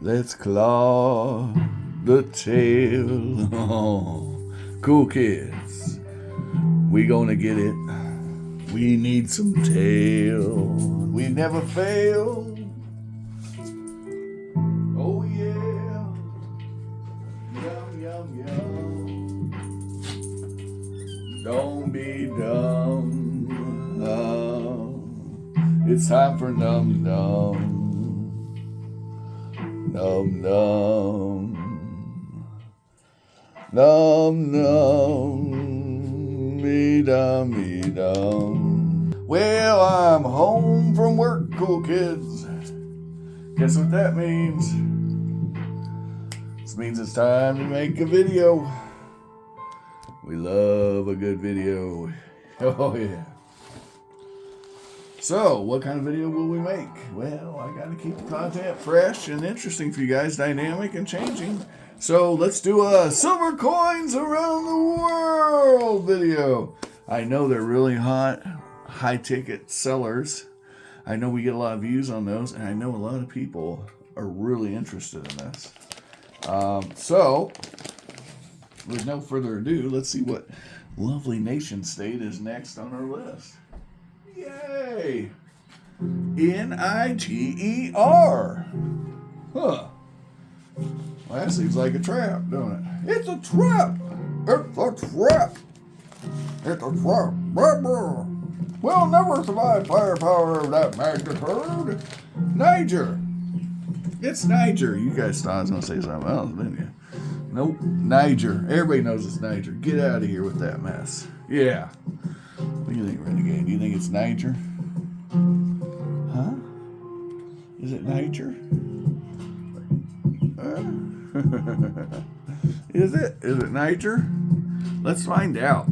Let's claw the tail. Oh, cool kids. We gonna get it. We need some tail. We never fail. Oh yeah. Yum, yum, yum. Don't be dumb. It's time for num num. Num num. Num num. Me dum me dum. Well, I'm home from work, cool kids. Guess what that means? This means it's time to make a video. We love a good video. Oh yeah. So, what kind of video will we make? Well, I gotta keep the content fresh and interesting for you guys, dynamic and changing. So, let's do a silver coins around the world video. I know they're really hot, high ticket sellers. I know we get a lot of views on those, and I know a lot of people are really interested in this. So, with no further ado, let's see what lovely nation state is next on our list. Yay! Niger. Huh. Well, that seems like a trap, don't it? It's a trap! It's a trap! It's a trap! We'll never survive firepower of that magnitude. Niger. It's Niger. You guys thought I was going to say something else, didn't you? Nope. Niger. Everybody knows it's Niger. Get out of here with that mess. Yeah. What do you think, Renegade? Do you think it's Niger? Huh? Is it Niger? Is it? Is it Niger? Let's find out.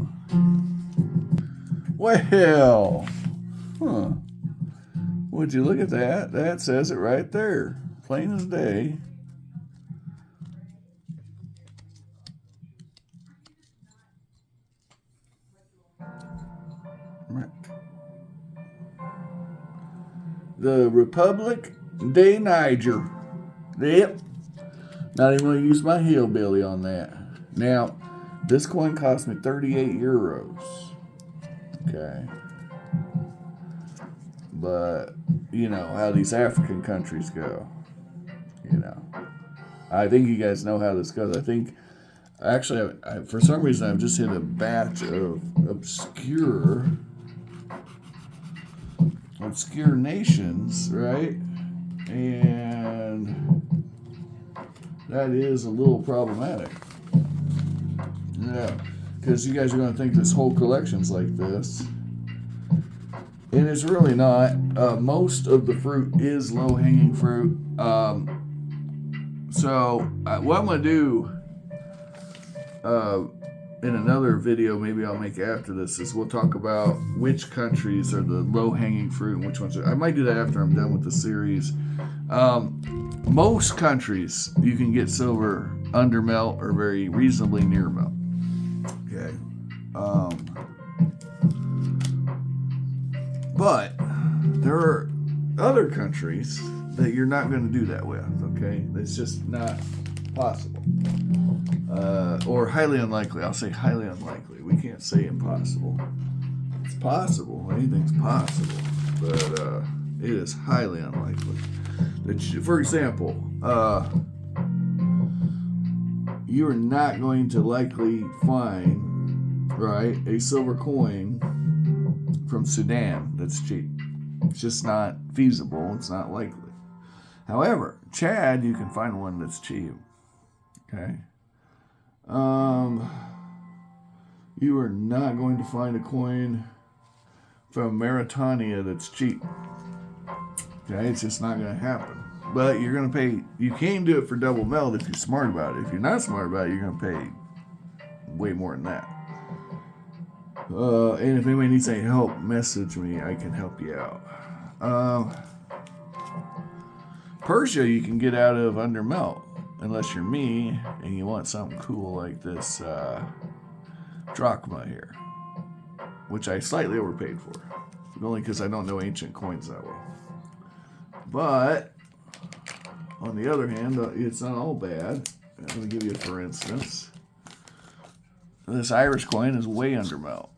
Well, huh. Would you look at that? That says it right there. Plain as day. The Republic de Niger. Yep. Not even going to use my hillbilly on that. Now, this coin cost me 38 euros. Okay. But, you know, how these African countries go. You know. I think you guys know how this goes. I think, actually, for some reason, I've just hit a batch of obscure nations, right? And that is a little problematic. Yeah, because you guys are going to think this whole collection's like this. And it's really not. Most of the fruit is low-hanging fruit. So what I'm going to do in another video, maybe I'll make after this, is we'll talk about which countries are the low-hanging fruit and which ones are. I might do that after I'm done with the series. Most countries you can get silver under melt or very reasonably near melt. Okay. But there are other countries that you're not going to do that with. Okay, it's just not possible. Or highly unlikely. I'll say highly unlikely. We can't say impossible. It's possible. Anything's possible. But it is highly unlikely. For example, you are not going to likely find, right, a silver coin from Sudan that's cheap. It's just not feasible. It's not likely. However, Chad, you can find one that's cheap. Okay. You are not going to find a coin from Mauritania that's cheap. Okay, it's just not going to happen. But you're going to pay. You can do it for double melt if you're smart about it. If you're not smart about it, you're going to pay way more than that. And if anybody needs any help, message me. I can help you out. Persia, you can get out of under melt. Unless you're me and you want something cool like this drachma here, which I slightly overpaid for, only because I don't know ancient coins that well. But on the other hand, it's not all bad. I'm going to give you a for instance. This Irish coin is way under melt.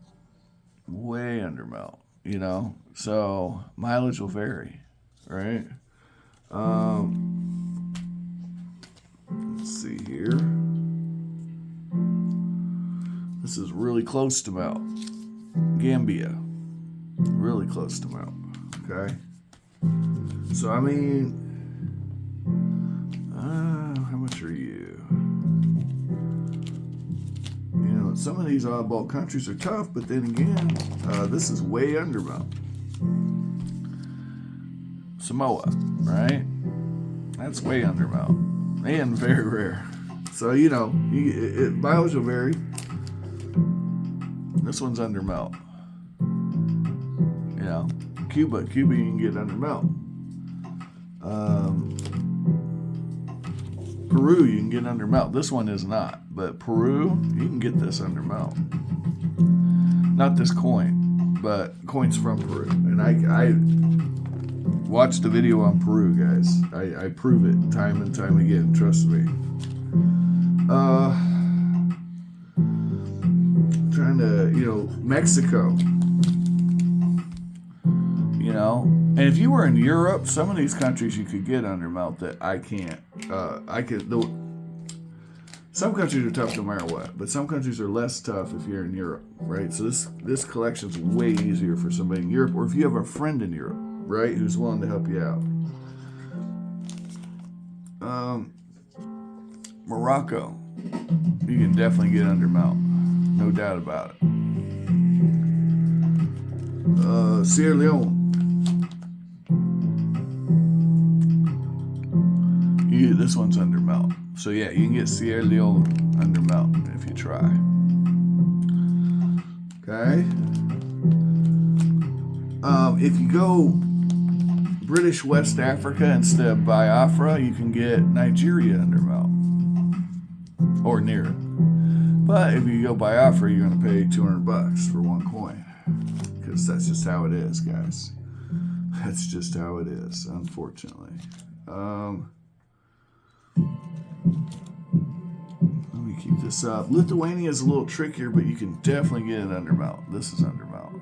Way under melt, you know. So mileage will vary, right? Let's see here. This is really close to melt. Gambia. Really close to melt. Okay. So, I mean, how much are you? You know, some of these oddball countries are tough, but then again, this is way under melt. Samoa, right? That's way under melt. And very rare. So, you know, mileage will vary. This one's under melt. You know, Cuba you can get under melt. Peru you can get under melt. This one is not, but Peru you can get this under melt. Not this coin, but coins from Peru. And I watched the video on Peru, guys. I prove it time and time again. Trust me. Trying to, you know, Mexico. You know, and if you were in Europe, some of these countries you could get under melt that I can't. Some countries are tough no matter what, but some countries are less tough if you're in Europe, right? So this collection's way easier for somebody in Europe, or if you have a friend in Europe, right, who's willing to help you out. Morocco, you can definitely get under melt, no doubt about it. Sierra Leone. This one's under melt. So yeah, you can get Sierra Leone under melt if you try. Okay. If you go British West Africa instead of Biafra, you can get Nigeria under melt. Or near it. But if you go Biafra, you're going to pay $200 for one coin. Because that's just how it is, guys. That's just how it is, unfortunately. Let me keep this up. Lithuania is a little trickier, but you can definitely get it under melt. This is under melt.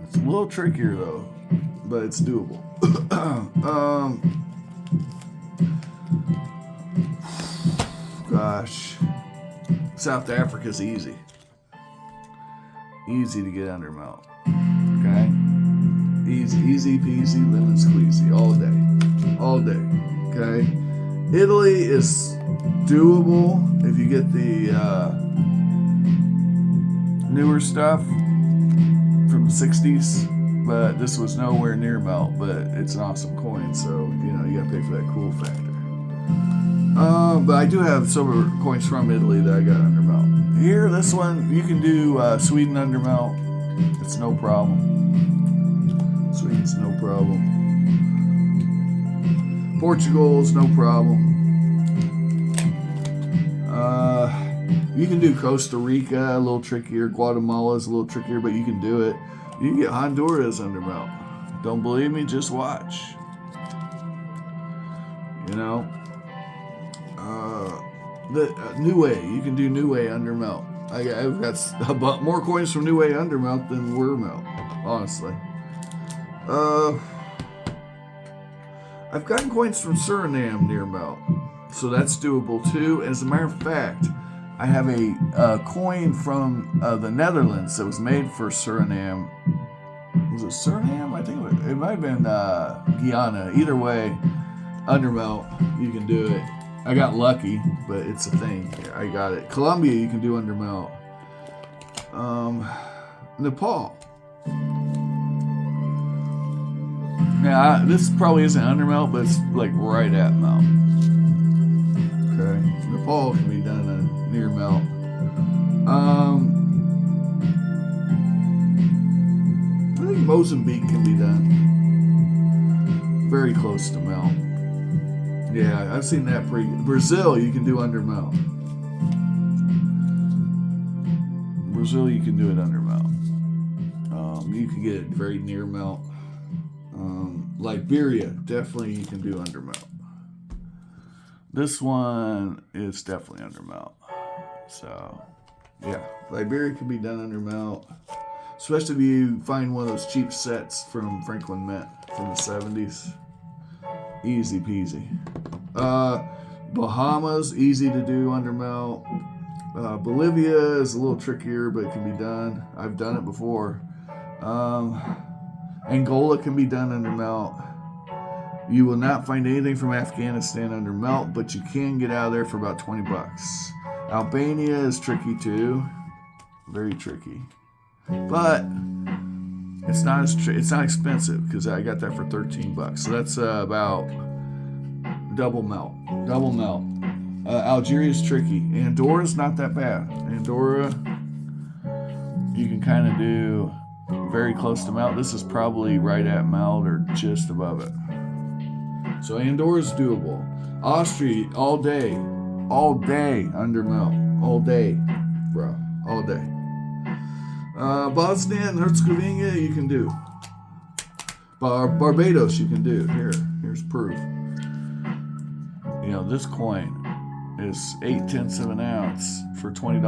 It's a little trickier though, but it's doable. Gosh, South Africa's easy. Easy to get under melt. Okay? Easy peasy, lemon squeezy, all day. All day. Okay? Italy is doable if you get the newer stuff from the 60s, but this was nowhere near melt, but it's an awesome coin, so, you know, you gotta pay for that cool factor. But I do have silver coins from Italy that I got under melt. Here, this one, you can do Sweden under melt. It's no problem. Sweden's no problem. Portugal's no problem. You can do Costa Rica, a little trickier. Guatemala's a little trickier, but you can do it. You can get Honduras under melt. Don't believe me? Just watch. You know? Niue, you can do Niue under melt. I've got more coins from Niue under melt than were melt, honestly. I've gotten coins from Suriname near melt, so that's doable too. As a matter of fact, I have a coin from the Netherlands that was made for Suriname. Was it Suriname? I think it might have been Guyana. Either way, under melt, you can do it. I got lucky, but it's a thing. I got it. Colombia, you can do under melt. Nepal. Yeah, this probably isn't under melt, but it's like right at melt. Okay. Nepal can be done near melt. I think Mozambique can be done very close to melt. Yeah, I've seen that Brazil, you can do under melt. Brazil, you can do it under melt. You can get it very near melt. Liberia, definitely you can do undermelt. This one is definitely undermelt. So, yeah, Liberia can be done undermelt. Especially if you find one of those cheap sets from Franklin Mint from the 70s. Easy peasy. Bahamas, easy to do undermelt. Bolivia is a little trickier, but it can be done. I've done it before. Angola can be done under melt. You will not find anything from Afghanistan under melt, but you can get out of there for about $20. Albania is tricky too, very tricky, but it's not it's not expensive because I got that for $13. So that's about double melt. Algeria is tricky. Andorra's not that bad. Andorra, you can kind of do very close to melt. This is probably right at melt or just above it. So Andorra's doable. Austria, all day under melt. All day, bro. All day. Bosnia and Herzegovina, you can do. Barbados, you can do. Here's proof. You know, this coin is 0.8 of an ounce for $20.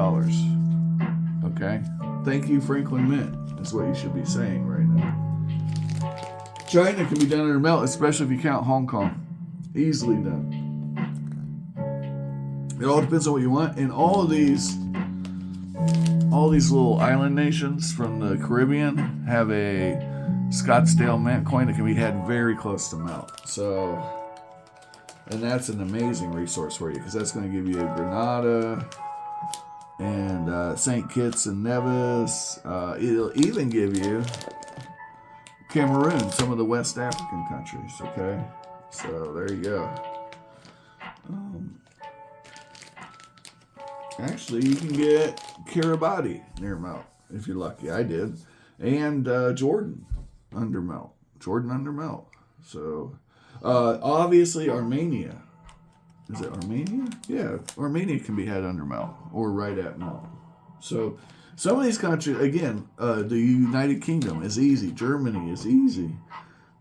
Okay? Thank you, Franklin Mint, is what you should be saying right now. China can be done under melt, especially if you count Hong Kong. Easily done. It all depends on what you want. And all these little island nations from the Caribbean have a Scottsdale mint coin that can be had very close to melt. So, and that's an amazing resource for you because that's going to give you Grenada and St. Kitts and Nevis. It'll even give you Cameroon, some of the West African countries. Okay, so there you go. Actually, you can get Kiribati near melt if you're lucky. I did, and Jordan under melt. So, obviously, Armenia. Is it Armenia? Yeah, Armenia can be had under melt or right at melt. So, some of these countries, again, the United Kingdom is easy. Germany is easy.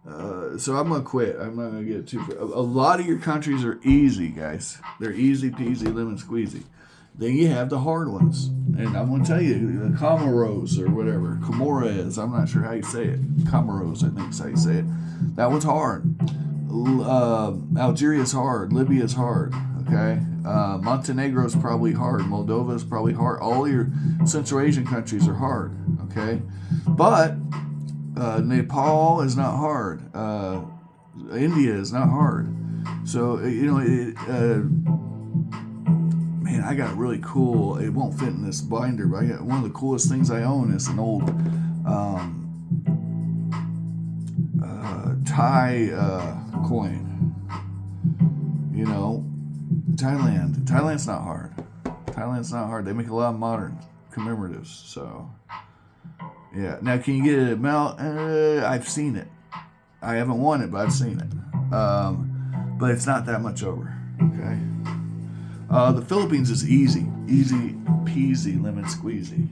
So I'm going to quit. I'm not going to get too... A lot of your countries are easy, guys. They're easy peasy, lemon squeezy. Then you have the hard ones. And I'm going to tell you, the Comoros or whatever. Comores, I'm not sure how you say it. Comoros, I think is how you say it. That one's hard. Algeria's hard. Libya's hard. Okay? Montenegro's probably hard. Moldova's probably hard. All your Central Asian countries are hard. Okay? But Nepal is not hard. India is not hard. So, man, I got really cool. It won't fit in this binder, but I got one of the coolest things I own is an old Thai coin. You know, Thailand. Thailand's not hard. They make a lot of modern commemoratives. So, yeah. Now, can you get it at melt? I've seen it. I haven't won it, but I've seen it. But it's not that much over. Okay. The Philippines is easy peasy, lemon squeezy.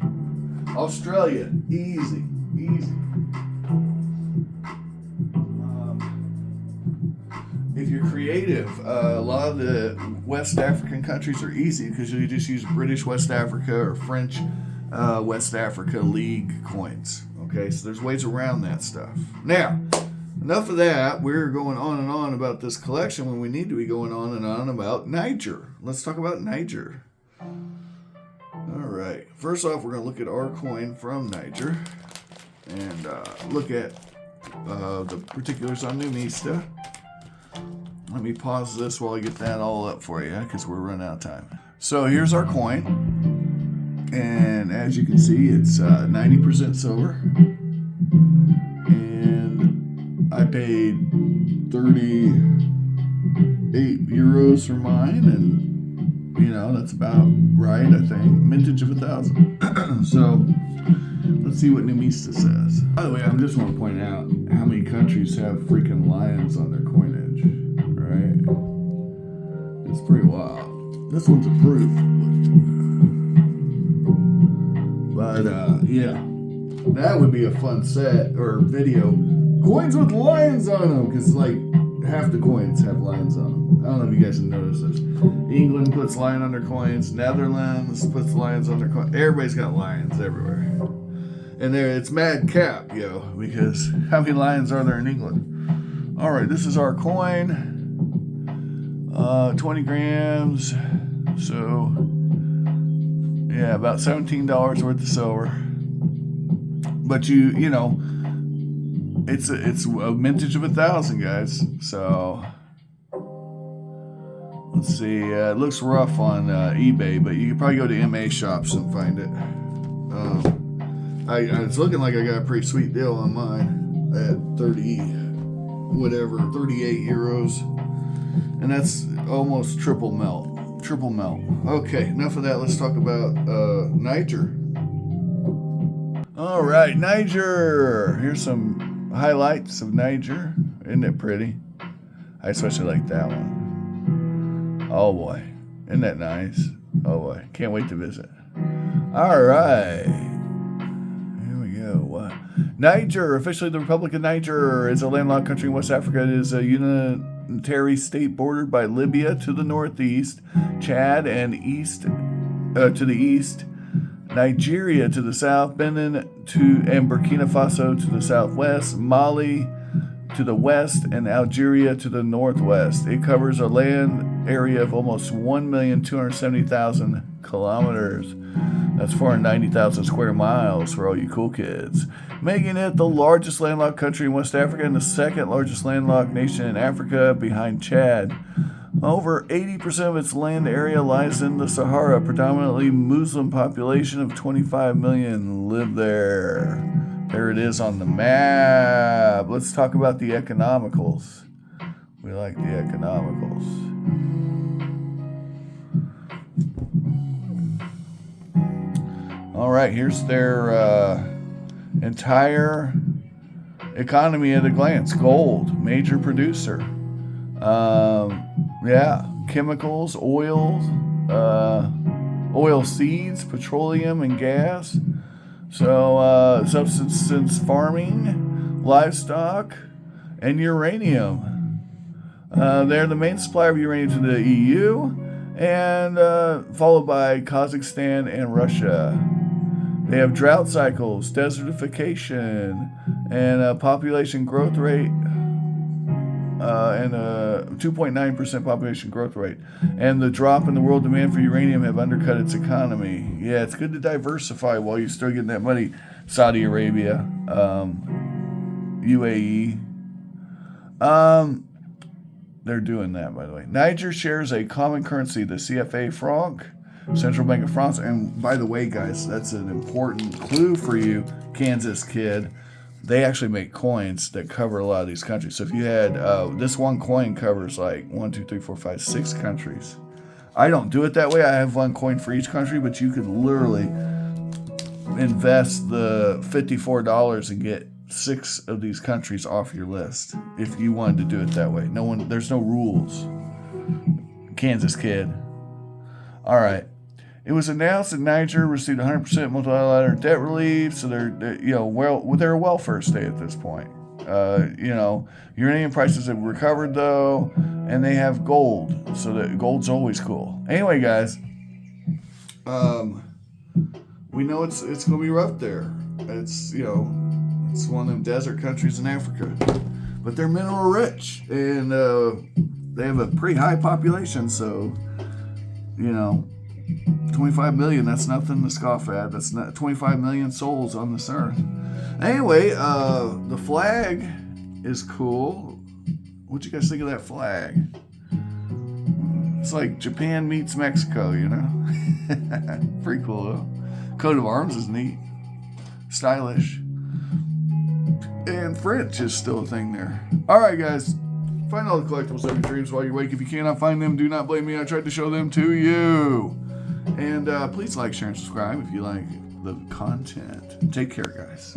Australia, easy. If you're creative, a lot of the West African countries are easy because you just use British West Africa or French West Africa League coins. Okay, so there's ways around that stuff. Now, enough of that. We're going on and on about this collection when we need to be going on and on about Niger. Let's talk about Niger. All right. First off, we're going to look at our coin from Niger and look at the particulars on Numista. Let me pause this while I get that all up for you because we're running out of time. So here's our coin. And as you can see, it's 90% silver. I paid 38 euros for mine, and that's about right, I think. Mintage of 1,000. So let's see what Numista says. By the way, I just want to point out how many countries have freaking lions on their coinage, right? It's pretty wild. This one's a proof. But yeah, that would be a fun set or video. Coins with lions on them, because like half the coins have lions on them. I don't know if you guys have noticed this. England puts lion on their coins. Netherlands puts lions on their coins. Everybody's got lions everywhere. And there, it's mad cap, yo, because how many lions are there in England? All right, this is our coin. 20 grams. So, yeah, about $17 worth of silver. But you know, it's a mintage of 1,000, guys. So let's see. It looks rough on eBay, but you can probably go to MA shops and find it. It's looking like I got a pretty sweet deal on mine at 38 euros, and that's almost triple melt. Okay, enough of that. Let's talk about Niger. All right, Niger. Here's some highlights of Niger. Isn't it pretty? I especially like that one. Oh boy, isn't that nice? Oh boy, can't wait to visit. All right, here we go. What? Niger, officially the Republic of Niger, is a landlocked country in West Africa. It is a unitary state bordered by Libya to the northeast, Chad and to the east, Nigeria to the south, Benin and Burkina Faso to the southwest, Mali to the west, and Algeria to the northwest. It covers a land area of almost 1,270,000 kilometers. That's 490,000 square miles for all you cool kids, making it the largest landlocked country in West Africa and the second largest landlocked nation in Africa behind Chad. Over 80% of its land area lies in the Sahara. Predominantly Muslim population of 25 million live there. There it is on the map. Let's talk about the economicals. We like the economicals. All right, here's their entire economy at a glance. Gold, major producer. Chemicals, oil seeds, petroleum, and gas. So, subsistence farming, livestock, and uranium. They're the main supplier of uranium to the EU, and followed by Kazakhstan and Russia. They have drought cycles, desertification, and population growth rate. And a 2.9% population growth rate. And the drop in the world demand for uranium have undercut its economy. Yeah, it's good to diversify while you're still getting that money. Saudi Arabia, UAE. They're doing that, by the way. Niger shares a common currency, the CFA franc, Central Bank of France. And by the way, guys, that's an important clue for you, Kansas kid. They actually make coins that cover a lot of these countries. So if you had this one coin covers like 1, 2, 3, 4, 5, 6 countries. I don't do it that way. I have one coin for each country, but you could literally invest the $54 and get 6 of these countries off your list if you wanted to do it that way. There's no rules. Kansas kid. All right. It was announced that Niger received 100% multilateral debt relief, so they're a welfare state at this point. Uranium prices have recovered though, and they have gold, so that gold's always cool. Anyway, guys, we know it's going to be rough there. It's it's one of them desert countries in Africa, but they're mineral rich and they have a pretty high population, so 25 million, that's nothing to scoff at. That's not 25 million souls on this earth. Anyway, the flag is cool. What'd you guys think of that flag? It's like Japan meets Mexico, Pretty cool, though. Coat of arms is neat. Stylish. And French is still a thing there. All right, guys. Find all the collectibles of your dreams while you're awake. If you cannot find them, do not blame me. I tried to show them to you. And please like, share, and subscribe if you like the content. Take care, guys.